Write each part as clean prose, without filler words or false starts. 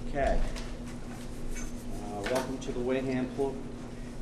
Okay. Welcome to the Wareham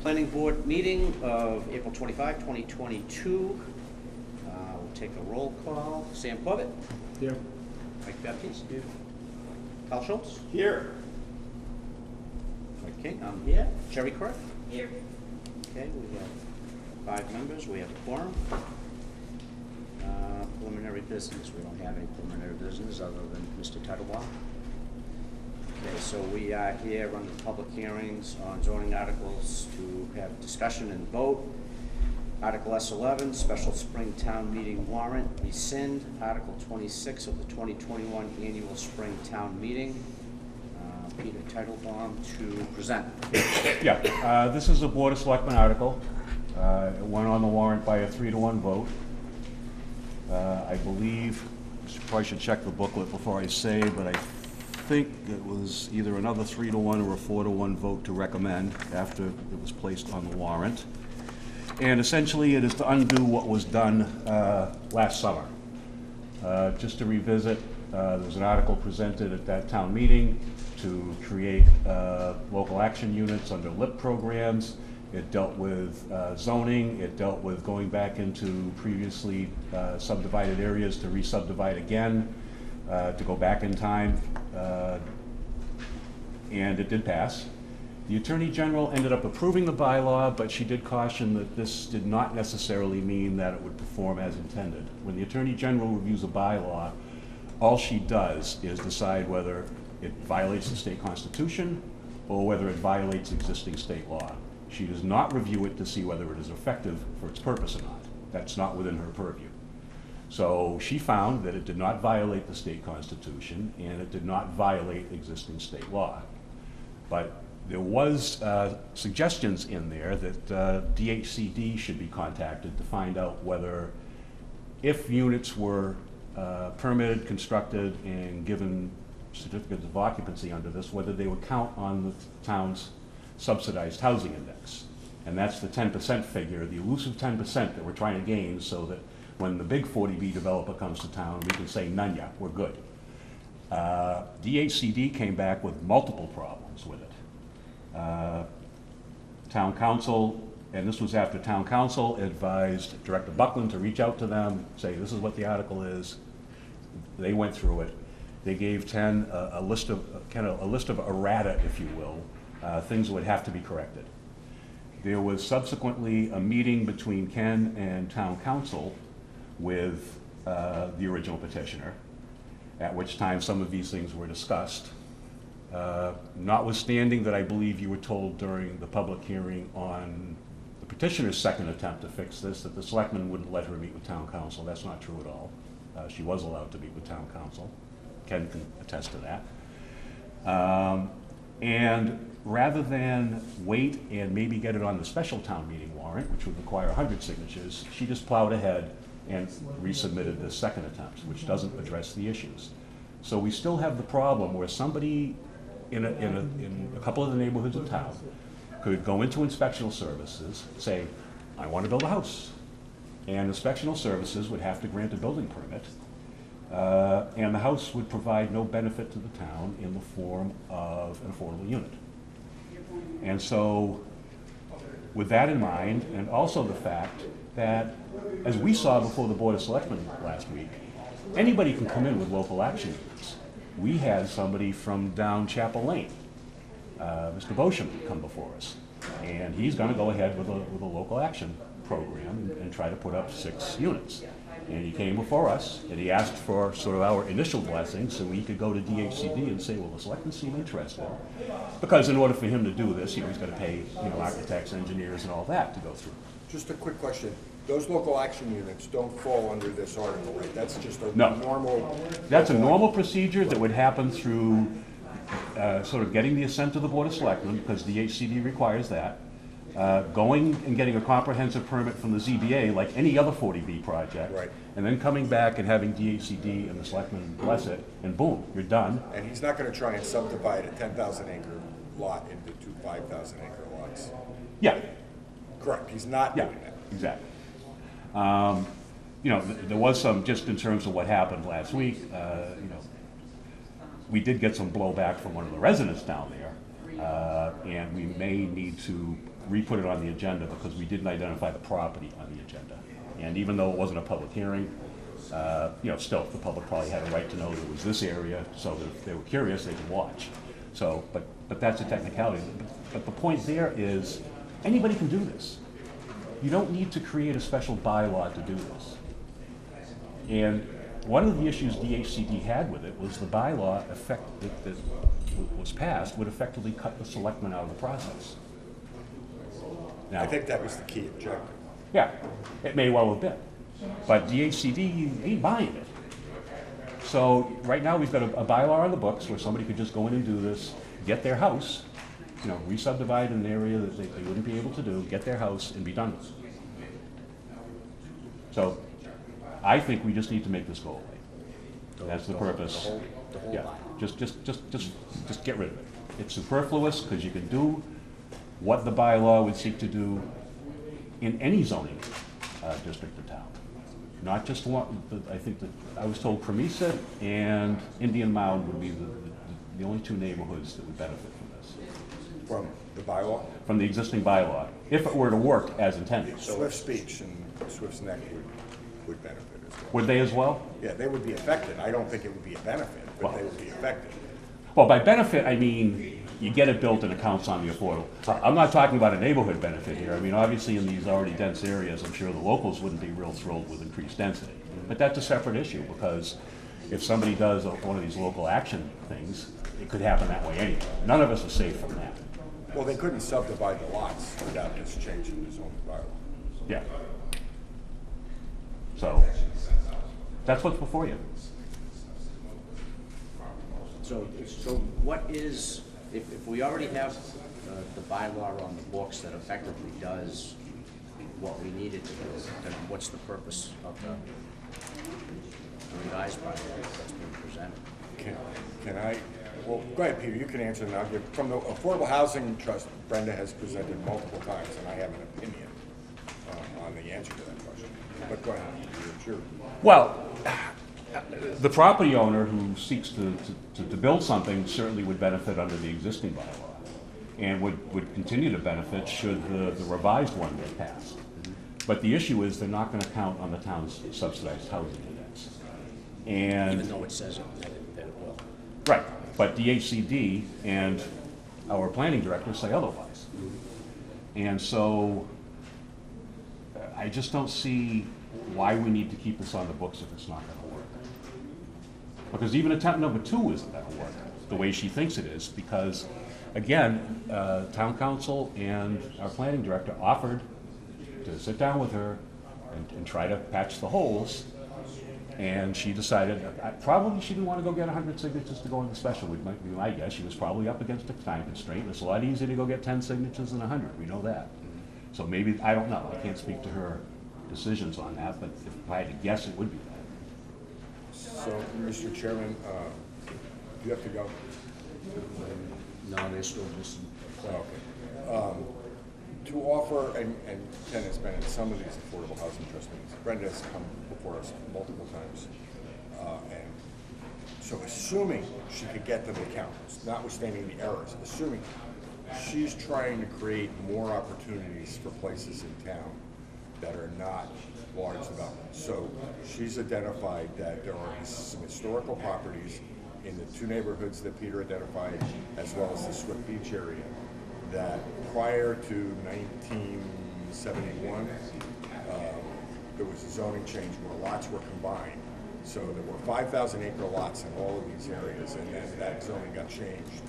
Planning Board meeting of April 25, 2022. We'll take a roll call. Sam Corbett? Here. Mike Baptiste? Here. Carl Schultz? Here. Mike King, I'm here. Jerry Kirk? Here. Okay, we have 5 members. We have a quorum. Preliminary business. We don't have any preliminary business other than Mr. Titlebaum. Okay, so we are here on the public hearings on zoning articles to have discussion and vote. Article S11, special spring town meeting warrant, rescind. Article 26 of the 2021 annual spring town meeting. Peter Titlebaum to present. Yeah, this is a Board of Selectmen article. It went on the warrant by a 3-to-1 vote. I believe, probably should check the booklet before I say, but I think it was either another 3-to-1 or a 4-to-1 vote to recommend after it was placed on the warrant. And essentially it is to undo what was done last summer. Just to revisit, there was an article presented at that town meeting to create local action units under LIP programs. It dealt with zoning. It dealt with going back into previously subdivided areas to re-subdivide again, to go back in time, and it did pass. The Attorney General ended up approving the bylaw, but she did caution that this did not necessarily mean that it would perform as intended. When the Attorney General reviews a bylaw, all she does is decide whether it violates the state constitution or whether it violates existing state law. She does not review it to see whether it is effective for its purpose or not. That's not within her purview. So she found that it did not violate the state constitution and it did not violate existing state law. But there was suggestions in there that DHCD should be contacted to find out whether, if units were permitted, constructed, and given certificates of occupancy under this, whether they would count on the town's subsidized housing index. And that's the 10% figure, the elusive 10% that we're trying to gain, so that when the big 40B developer comes to town, we can say, none ya, we're good. DHCD came back with multiple problems with it. Town council, and this was after town council advised Director Buckland to reach out to them, say this is what the article is. They went through it. They gave Ken a list of errata, if you will, things that would have to be corrected. There was subsequently a meeting between Ken and town council with the original petitioner, at which time some of these things were discussed. Notwithstanding that I believe you were told during the public hearing on the petitioner's second attempt to fix this that the selectmen wouldn't let her meet with town council. That's not true at all. She was allowed to meet with town council. Ken can attest to that. And rather than wait and maybe get it on the special town meeting warrant, which would require 100 signatures, she just plowed ahead and resubmitted this second attempt, which doesn't address the issues. So we still have the problem where somebody in a couple of the neighborhoods of town could go into inspectional services, say, I want to build a house. And inspectional services would have to grant a building permit. And the house would provide no benefit to the town in the form of an affordable unit. And so, with that in mind, and also the fact that, as we saw before the Board of Selectmen last week, anybody can come in with local action units. We had somebody from down Chapel Lane, Mr. Bosham, come before us. And he's going to go ahead with a local action program and try to put up 6 units. And he came before us, and he asked for sort of our initial blessing so we could go to DHCD and say, well, the selectmen seem interested. Because in order for him to do this, he's got to pay architects, engineers, and all that to go through. Just a quick question. Those local action units don't fall under this article, right? That's just a normal... That's a normal procedure that would happen through sort of getting the assent of the Board of Selectmen, because DHCD requires that. Going and getting a comprehensive permit from the ZBA like any other 40B project, right, and then coming back and having DHCD and the selectmen bless it, and boom, you're done. And he's not going to try and subdivide a 10,000 acre lot into 2 5,000 acre lots. Yeah. Correct. He's not doing that. Exactly. There was some, just in terms of what happened last week, we did get some blowback from one of the residents down there, and we may need to re-put it on the agenda because we didn't identify the property on the agenda. And even though it wasn't a public hearing, still, the public probably had a right to know that it was this area, so that if they were curious, they could watch. So, but that's a technicality. But the point there is, anybody can do this. You don't need to create a special bylaw to do this. And one of the issues DHCD had with it was the bylaw that was passed would effectively cut the selectmen out of the process. Now, I think that was the key objective. yeah, it may well have been. But DHCD ain't buying it. So right now we've got a bylaw on the books where somebody could just go in and do this, get their house, re-subdivide an area that they wouldn't be able to do, get their house and be done with it. So I think we just need to make this go away. That's the purpose. The whole Yeah, bylaw. just get rid of it. It's superfluous because you can do what the bylaw would seek to do in any zoning district or town. Not just one, I think that, I was told Cremisa and Indian Mound would be the only two neighborhoods that would benefit from this. From the bylaw, From the existing bylaw, if it were to work as intended. Swift's Beach and Swift's Neck would benefit as well. Would they as well? Yeah, they would be affected. I don't think it would be a benefit, but Well. they would be affected. Well, by benefit, I mean, you get it built and it counts on the affordable. I'm not talking about a neighborhood benefit here. I mean, obviously in these already dense areas, I'm sure the locals wouldn't be real thrilled with increased density. But that's a separate issue because if somebody does one of these local action things, it could happen that way anyway. None of us are safe from that. Well, they couldn't subdivide the lots without this change in the zoning bylaw. Yeah. So, that's what's before you. So what is, if we already have the bylaw on the books that effectively does what we need it to do, then what's the purpose of the revised bylaw that's being presented? Can I, well, go ahead, Peter, you can answer, and I'll give, from the Affordable Housing Trust, Brenda has presented multiple times, and I have an opinion on the answer to that question. But go ahead, it's your. Well, the property owner who seeks to build something certainly would benefit under the existing bylaw and would continue to benefit should the revised one get passed. But the issue is they're not going to count on the town's subsidized housing index. And Even though it says that it will. right, but DHCD and our planning director say otherwise. And so I just don't see why we need to keep this on the books if it's not going to work. Because even attempt number 2 isn't going to work the way she thinks it is, because again, town council and our planning director offered to sit down with her and try to patch the holes, and she decided, probably she didn't want to go get 100 signatures to go on the special, might be my guess. She was probably up against a time constraint. It's a lot easier to go get 10 signatures than 100, we know that. So maybe, I don't know, I can't speak to her decisions on that, but if I had to guess, it would be that. So, Mr. Chairman, you have to go. No, they're still just. Okay. To offer, and Ken has been at some of these affordable housing trust meetings, Brenda has come before us multiple times. And so assuming she could get them to count, notwithstanding the errors, assuming she's trying to create more opportunities for places in town that are not large developments. So she's identified that there are some historical properties in the 2 neighborhoods that Peter identified, as well as the Swift Beach area, that prior to 1971, there was a zoning change where lots were combined. So there were 5,000 acre lots in all of these areas, and then that zoning got changed.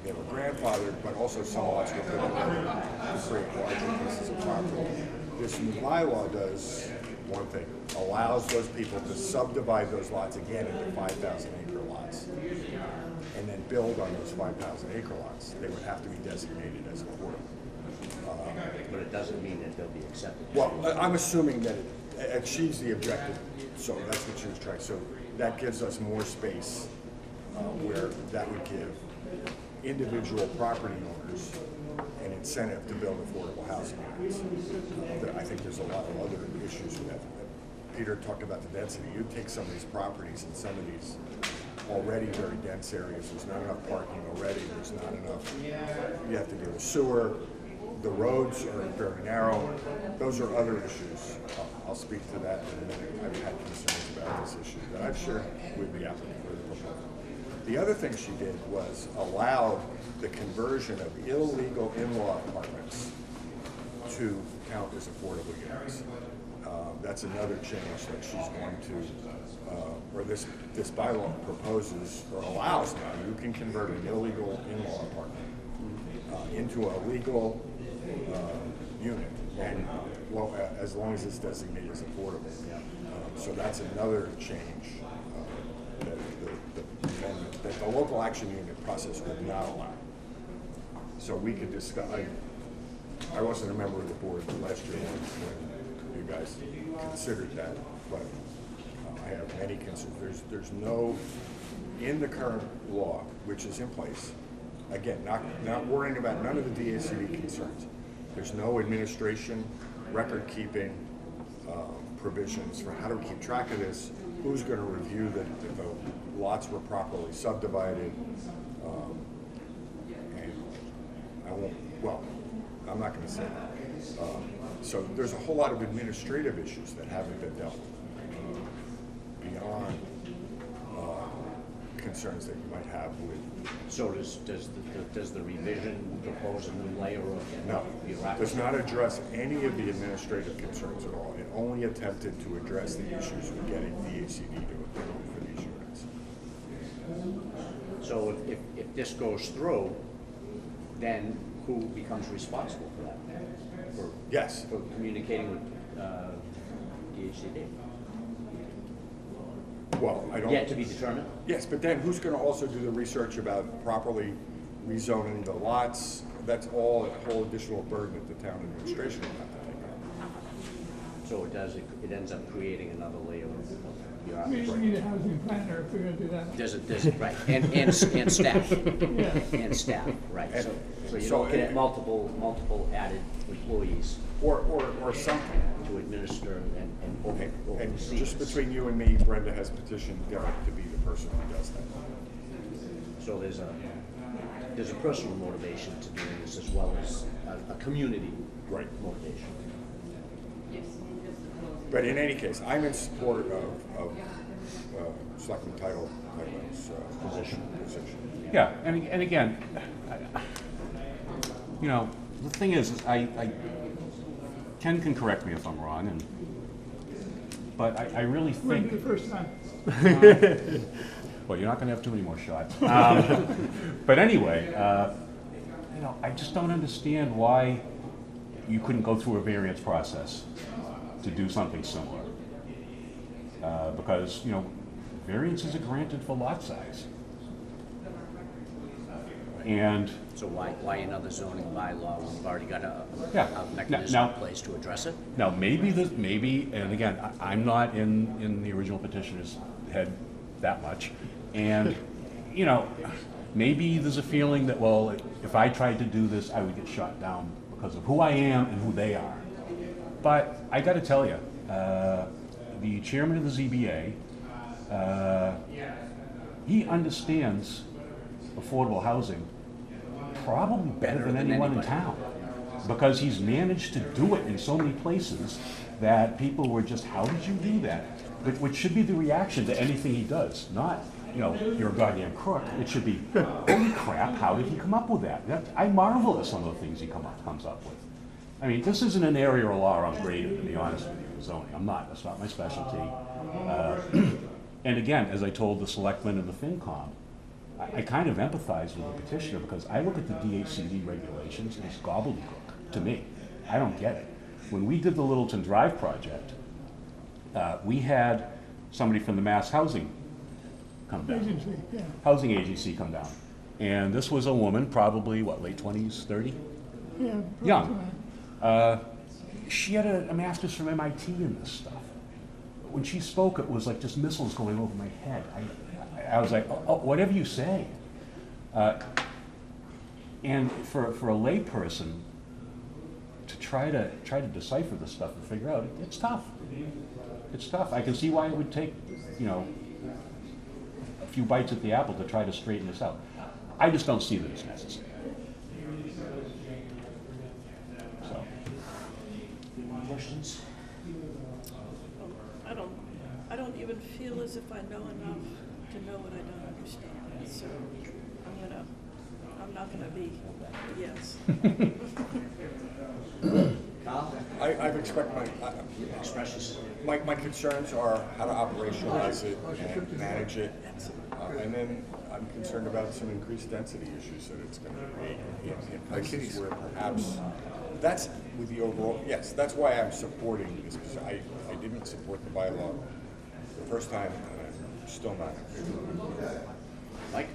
They were grandfathered, but also some lots were put together to create larger pieces of property. This new bylaw does one thing, allows those people to subdivide those lots again into 5,000 acre lots, and then build on those 5,000 acre lots. They would have to be designated as affordable. But it doesn't mean that they'll be accepted. Well, I'm assuming that it achieves the objective, so that's what she was trying. So that gives us more space where that would give individual property owners an incentive to build affordable housing units. I think there's a lot of other issues with that. Peter talked about the density. You take some of these properties and some of these already very dense areas. There's not enough parking already. There's not enough. You have to deal with sewer. The roads are very narrow. Those are other issues. I'll speak to that in a minute. I've had concerns about this issue that I've shared with the applicant for the proposal. The other thing she did was allow the conversion of illegal in-law apartments to count as affordable units. That's another change that she's going to, or this bylaw proposes or allows now. You can convert an illegal in-law apartment into a legal unit, and well, as long as it's designated as affordable. So that's another change that the local action unit process would not allow. So we could discuss. I wasn't a member of the board last year when you guys considered that, but I have many concerns. There's no, in the current law, which is in place, again, not worrying about none of the DACD concerns. There's no administration, record keeping provisions for how do we keep track of this, who's going to review that the lots were properly subdivided, and I won't, well, I'm not going to say that. So there's a whole lot of administrative issues that haven't been dealt with beyond concerns that you might have with. So does the revision propose a new layer of No, bureaucracy? does not address any of the administrative concerns at all. It only attempted to address the issues with getting DACD to approve for these units. So if this goes through, then who becomes responsible for that? Yes. For communicating with DHCD? Well, I don't. Yet to be determined? Yes, but then who's going to also do the research about properly rezoning the lots? That's all a whole additional burden that the town administration will have to take on. So it ends up creating another layer of We bureaucracy. need a housing planner if we're gonna do that. There's right, and staff. Yeah. And staff, right. And So you're so- looking at multiple added employees Or something. to administer and Okay, and oversee just this. between you and me, Brenda has petitioned Derek to be the person who does that. So there's a personal motivation to doing this as well as a community Right. motivation. But in any case, I'm in support of Selectman Title's position. Yeah, and again, you know, the thing is Ken can correct me if I'm wrong, but I really Wouldn't think. be the first time. Well, you're not going to have too many more shots. But anyway, you know, I just don't understand why you couldn't go through a variance process to do something similar. Because, you know, variances are granted for lot size. And So why another zoning bylaw when we've already got a mechanism Now- in place to address it? now, maybe, and again, I'm not in the original petitioner's head that much. And, you know, maybe there's a feeling that, well, if I tried to do this, I would get shot down because of who I am and who they are. But I got to tell you, the chairman of the ZBA, he understands affordable housing probably better than anyone in town, because he's managed to do it in so many places that people were just, how did you do that? But which should be the reaction to anything he does, not, you know, you're a goddamn crook. It should be, holy crap, how did he come up with that? I marvel at some of the things he comes up with. I mean, this isn't an area of law I'm great at, to be honest with you, zoning. I'm not. That's not my specialty. And again, as I told the selectmen and the FinCom, I kind of empathize with the petitioner because I look at the DHCD regulations and it's gobbledygook to me. I don't get it. When we did the Littleton Drive project, we had somebody from the Mass Housing come down. Agency, yeah. Housing agency come down. And this was a woman, probably, what, late 20s, 30? Yeah. Young. She had a master's from MIT in this stuff. When she spoke, it was like just missiles going over my head. I was like, oh, whatever you say. And for a layperson to try to decipher this stuff and figure out, it's tough. It's tough. I can see why it would take, you know, few bites at the apple to try to straighten this out. I just don't see that it's necessary. So, Any more questions? I don't even feel as if I know enough to know what I don't understand. So I'm not gonna be a yes. Carl? I've expressed Expressions? my concerns are how to operationalize it and manage it. And then I'm concerned about some increased density issues that it's going to create in places where perhaps, that's with the overall, yes, that's why I'm supporting this. I didn't support the bylaw the first time, and I'm still not in favor of it. Mike?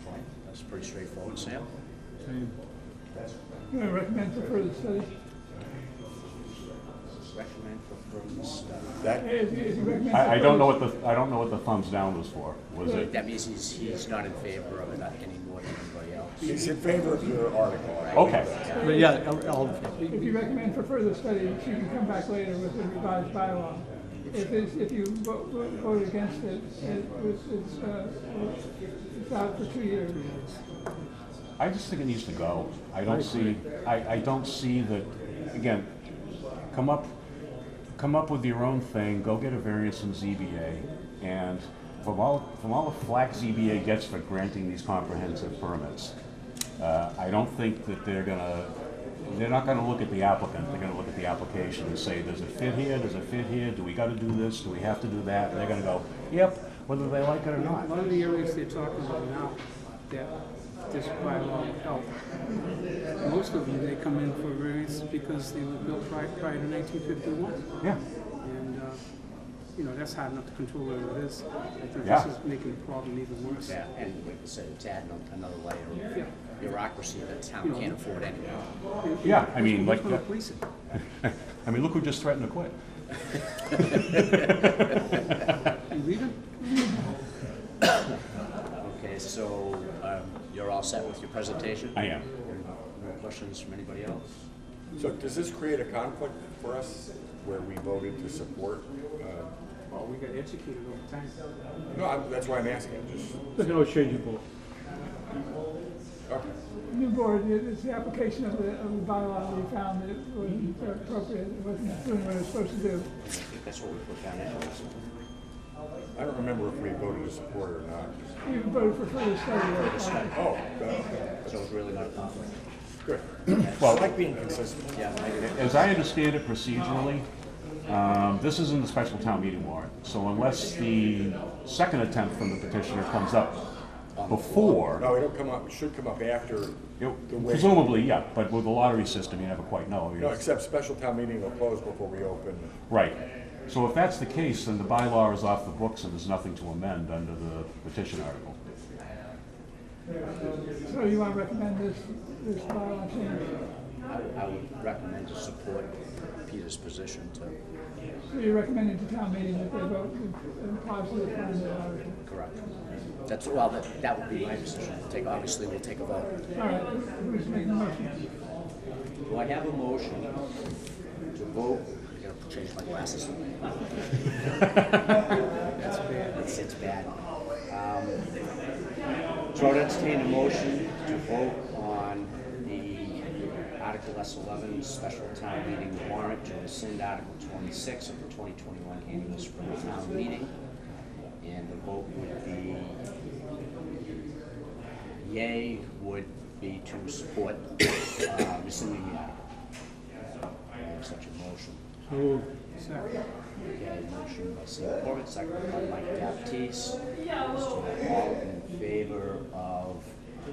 Okay, that's pretty straightforward. Sam? You want to recommend for further study? Recommend for further study. That, If you recommend I for don't know further- what the thumbs down was for. Was it? That means he's not in favor of it any more than anybody else. he's in favor of your article. Okay. But yeah, I'll, If you recommend for further study, she can come back later with a revised bylaw. If you vote against it, it's out for 2 years. I just think it needs to go. I don't see that, again, come up with your own thing, go get a variance from ZBA, and from all the flack ZBA gets for granting these comprehensive permits, I don't think that they're not gonna look at the applicant, they're gonna look at the application and say, does it fit here, does it fit here, do we gotta do this, do we have to do that, and they're gonna go, yep, whether they like it or a not. lot of the areas they're talking about now, that this bylaw will help. Most of them, they come in for variance because they were built prior to 1951. Yeah, And, that's hard enough to control where it is. I think Yeah. this is making the problem even worse. Yeah, and like you said, it's adding another layer Yeah. of bureaucracy that the town can't afford anymore. yeah, I mean, Who's like, gonna police it? I mean, look who just threatened to quit. You leaving? Okay, so you're all set with your presentation? I am. No questions from anybody else? So does this create a conflict for us where we voted to support? Oh, we got educated over time. No, that's why I'm asking, just, There's no changeable. okay. New board, it's the application of the bylaw we found that it wasn't appropriate, it wasn't doing what it was supposed to do. I think that's what we put down anyways. I don't remember if we voted to support it or not. You voted for further study. Oh, So it's really not a conflict. good. Well, I like being consistent. Yeah, I agree. as I understand it procedurally, this isn't the special town meeting warrant, so unless the second attempt from the petitioner comes up before, No, it'll come up, it should come up after the way. presumably, yeah, but with the lottery system, you never quite know. No, except special town meeting will close before we open. Right. So if that's the case, then the bylaw is off the books and there's nothing to amend under the petition article. So you want to recommend this bylaw change? I would recommend to support Peter's position to So you're recommending to town meeting that they vote in positive on the article? correct. That would be my decision. Obviously, we'll take a vote. All right, who's making the motion? Do I have a motion to vote? I gotta change my glasses. That's bad. It's bad. So I'd entertain a motion to vote on the Article S11 special town meeting warrant to rescind Article 26 of the 2021 annual spring town meeting. And the vote would be, yay would be to support rescinding the article. I have such a motion. So, Second. Okay, motion by Sam Corbett, second by Mike Baptiste. So all in favor of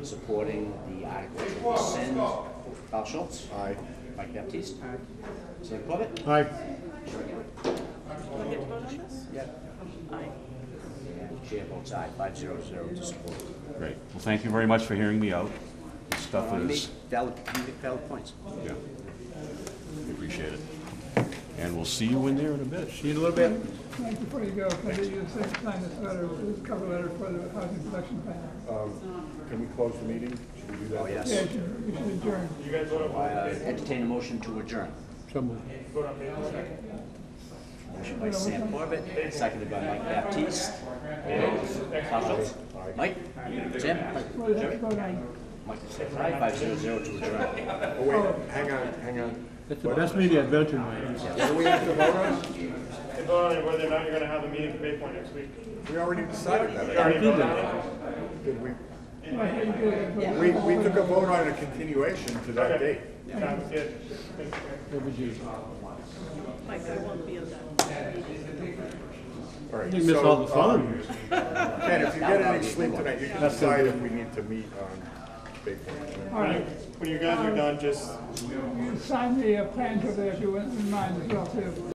supporting the article to rescind. Carl Schultz? Aye. Mike Baptiste? Aye. Sam Corbett? aye. Do I get to vote on this? Yeah. Aye. And chair votes aye, 500 to support. Great. Well, thank you very much for hearing me out. This stuff You make is, valid points. yeah, we appreciate it. And we'll see you in there in a bit. See you in a little bit. Mike, before you go, can I get you to sign this letter, this cover letter for the housing production plan? Can we close the meeting? Should we do that? Oh, yes. Yeah, we should adjourn. Entertain a motion to adjourn. So moved. Motion by Sam Corbett, seconded by Mike Baptiste. Comments? Mike? Sam? Well, you have to vote on, Mike says aye, 500 to adjourn. Oh, wait, hang on. That's the best media I've been to in my life. What do we have to vote on? They vote on whether or not you're gonna have a meeting for Bay Point next week. We already decided that. I did that. Did we? well, you did it, but- We took a vote on a continuation to that date. Sounds good. What would you? Mike, I won't be in that meeting. All right, You miss so, all the fun. Ken, if you get any sleep tonight, you can decide if we need to meet on Bay Point. All right, When you guys are done, just you sign the plans over there if you wouldn't mind as well too.